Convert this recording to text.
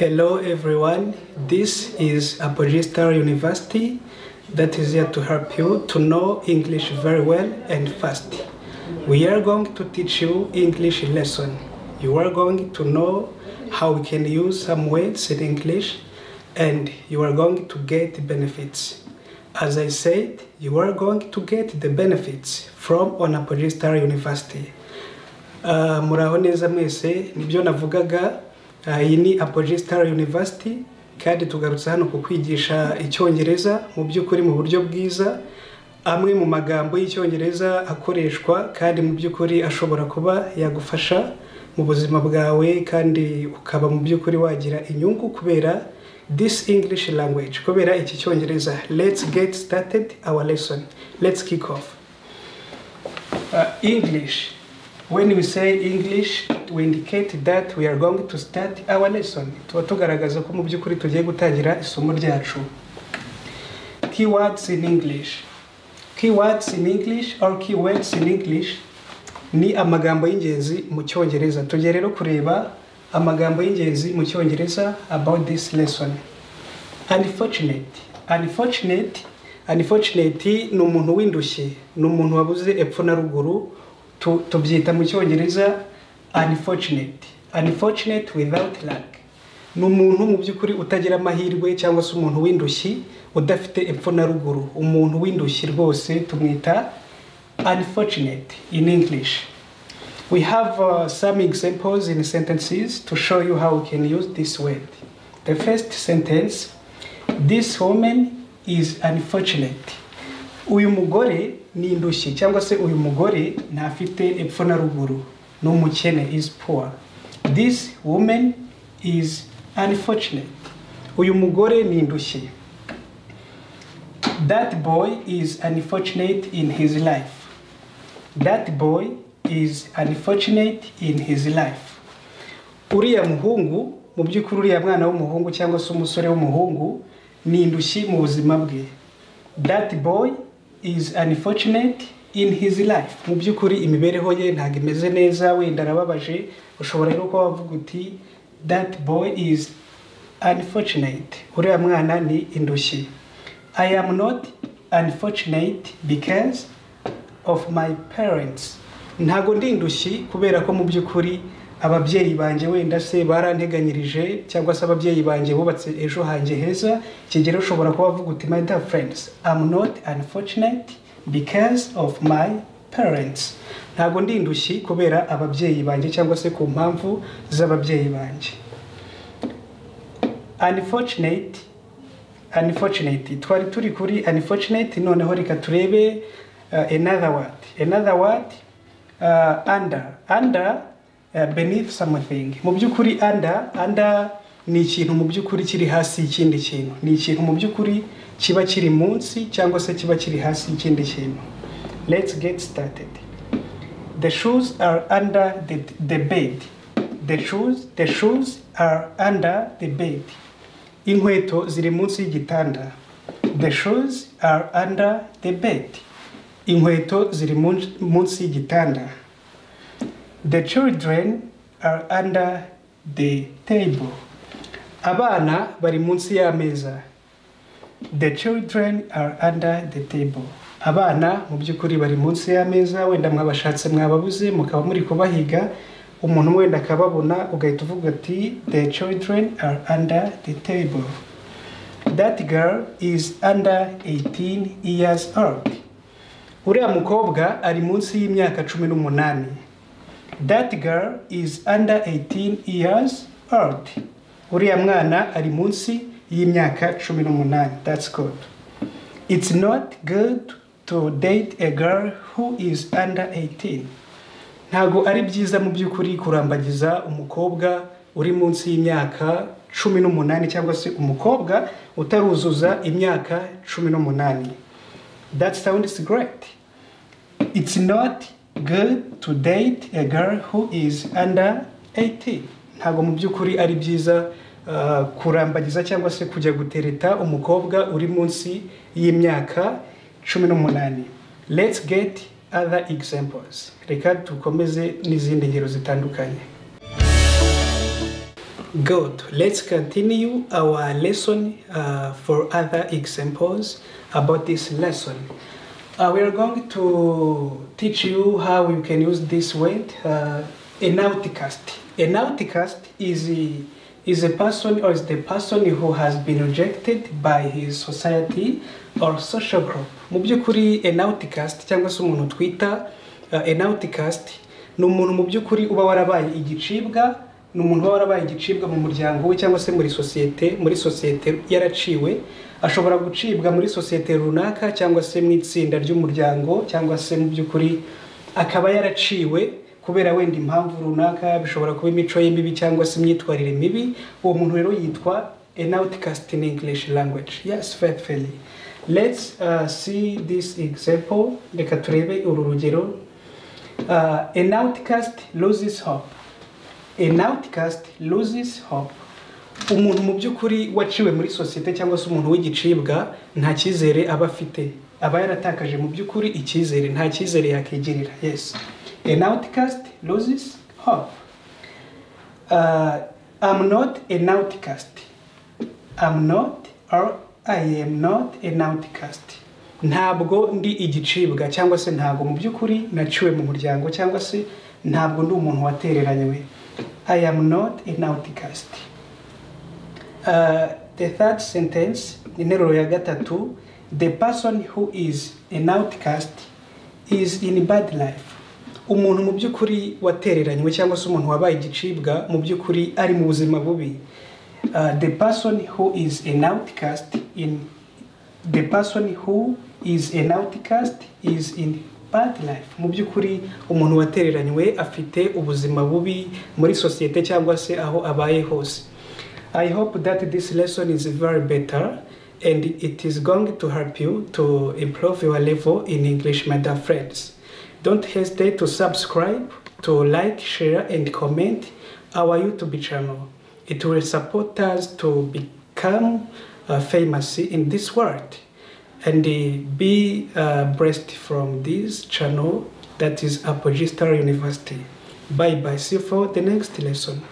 Hello everyone, this is Apogee University that is here to help you to know English very well and fast. We are going to teach you English lesson. You are going to know how we can use some words in English and you are going to get benefits. As I said, you are going to get the benefits from on Apogee University. Muraho neza mwese nibyo navugaga. Iyi ni Apogee University kandi tugarutse hano kukwigisha Icyongereza mu by'ukuri mu buryo bwiza, amwe mu magambo y'Icyongereza akoreshwa kandi mu by'ukuri ashobora kuba yagufasha mu buzima bwawe kandi ukaba mu by'ukuri wagira inyungu kubera this English language, kubera iki Cyongereza. Let's get started our lesson. Let's kick off. English. When we say English, we indicate that we are going to start our lesson. Tuba tugaragaza ko mu by'ukuri tugiye gutangira isomo ryacu. Keywords in English. Keywords in English or keywords in English ni amagambo y'ingenzi mu Cyongereza. Tugiye rero kureba amagambo y'ingenzi mu Cyongereza about this lesson. Unfortunate. Unfortunate ni umuntu w'indushyi, ni umuntu wabuze epfo na ruguru. Tubyita mu Cyongereza unfortunate. Unfortunate without luck. Ni umuntu mu by'ukuri utagira amahirwe cyangwa se umuntu w'indushyi udafite epfo na ruguru. Umuntu w'indushyi rwose tumwita unfortunate in English. We have some examples in sentences to show you how we can use this word. The first sentence, this woman is unfortunate. Uyu mugore ni indushyi cyangwa se uyu mugore ntafite epfo na ruguru, no mukene, is poor. This woman is unfortunate. Uyu mugore ni indushyi. That boy is unfortunate in his life. That boy is unfortunate in his life. Uriya muhungu, mu by'ukuri uriya mwana w'umuhungu cyangwa se umusore w'umuhungu ni indushyi mu buzima bwe. That boy is unfortunate in his life. Mu by'ukuri imibereho ye ntago imeze neza, wenda arababaje. Ushobora rero kuba wavuga uti that boy is unfortunate. Uriya mwana ni indushyi. I am not unfortunate because of my parents. Ntago ndi indushyi kubera ko mu by'ukuri ababyeyi banje wenda se baranteganyirije cyangwa se ababyeyi banje bubatse ejo hanjye heza. Kigero ushobora kuba wavuga uti my dear friends, I'm not unfortunate because of my parents. Ntago ndi indushyi kubera ababyeyi banje cyangwa se ku mpamvu z'ababyeyi banje. Unfortunate. Twari turi kuri unfortunate, noneho reka turebe another word. Under beneath something. Mu by'ukuri under ni ikintu mu by'ukuri kiri hasi y'ikindi kintu. Ni ikintu mu by'ukuri kiba kiri munsi cyangwa se kiba kiri hasi y'ikindi kintu. Let's get started. The shoes are under the bed. The shoes are under the bed. Inkweto ziri munsi y'igitanda. The shoes are under the bed. Inkweto ziri munsi y'igitanda. The children are under the table. Abana bari munsi y'ameza. The children are under the table. Abana mu by'ukuri bari munsi y'ameza, wenda mwabashatse mwababuze mukaba muri kubahiga, umuntu wenda akababona ugahita uvuga ati the children are under the table. That girl is under 18 years old. Uriya mukobwa ari munsi y'imyaka 18. That girl is under 18 years old. Uriya mwana ari munsi y'imyaka 18. That's good. It's not good to date a girl who is under 18. Ntago ari byiza mu by'ukuri kurambagiza umukobwa uri munsi y'imyaka 18 cyangwa se umukobwa utaruzuza imyaka 18. That sounds great. It's not good to date a girl who is under 18. Ntago mu by'ukuri ari byiza kurambagiza cyangwa se kujya gutereta umukobwa uri munsi y'imyaka 18. Let's get other examples. Reka tukomeze n'izindi ngero zitandukanye. Good. Let's continue our lesson for other examples about this lesson. We are going to teach you how you can use this word, a outcast. An outcast is a person, or is the person who has been rejected by his society or social group. Mu by'ukuri an outcast cyangwa se umuntu twita an outcast ni umuntu mu by'ukuri uba warabaye igicibwa, ni umuntu uba warabaye igicibwa mu muryango we cyangwa se muri sosiyete yaraciwe. Ashobora gucibwa muri sosiyete runaka cyangwa se mu itsinda ry'umuryango, cyangwa se mu by'ukuri akaba yaraciwe kubera wenda impamvu runaka, bishobora kuba imico ye mibi cyangwa se imyitwarire mibi. Uwo muntu rero yitwa an outcast in English language. Yes, faithfully. Let's see this example. Reka turebe uru rugero. An outcast loses hope. An outcast loses hope. Umuntu mu by'ukuri waciwe muri sosiyete cyangwa se umuntu w'igicibwa nta cyizere aba afite, aba yaratakaje mu by'ukuri icyizere, nta cyizere yakigirira. Yes, an outcast loses hope. I'm not an outcast. I'm not, or I am not an outcast. Ntabwo ndi igicibwa cyangwa se ntabwo mu by'ukuri naciwe mu muryango, cyangwa se ntabwo ndi umuntu watereranywe. I am not an outcast. The third sentence, interuro ya gatatu, the person who is an outcast is in bad life. Umuntu mu by'ukuri watereranywe cyangwa se umuntu wabaye igicibwa mu by'ukuri ari mu buzima bubi. The person who is an outcast is in bad life. Mu by'ukuri umuntu watereranywe afite ubuzima bubi muri sosiyete cyangwa se aho abaye hose. I hope that this lesson is very better and it is going to help you to improve your level in English, my dear friends. Don't hesitate to subscribe, to like, share and comment our YouTube channel. It will support us to become famous in this world and be blessed from this channel, that is Apogee Star University. Bye bye. See you for the next lesson.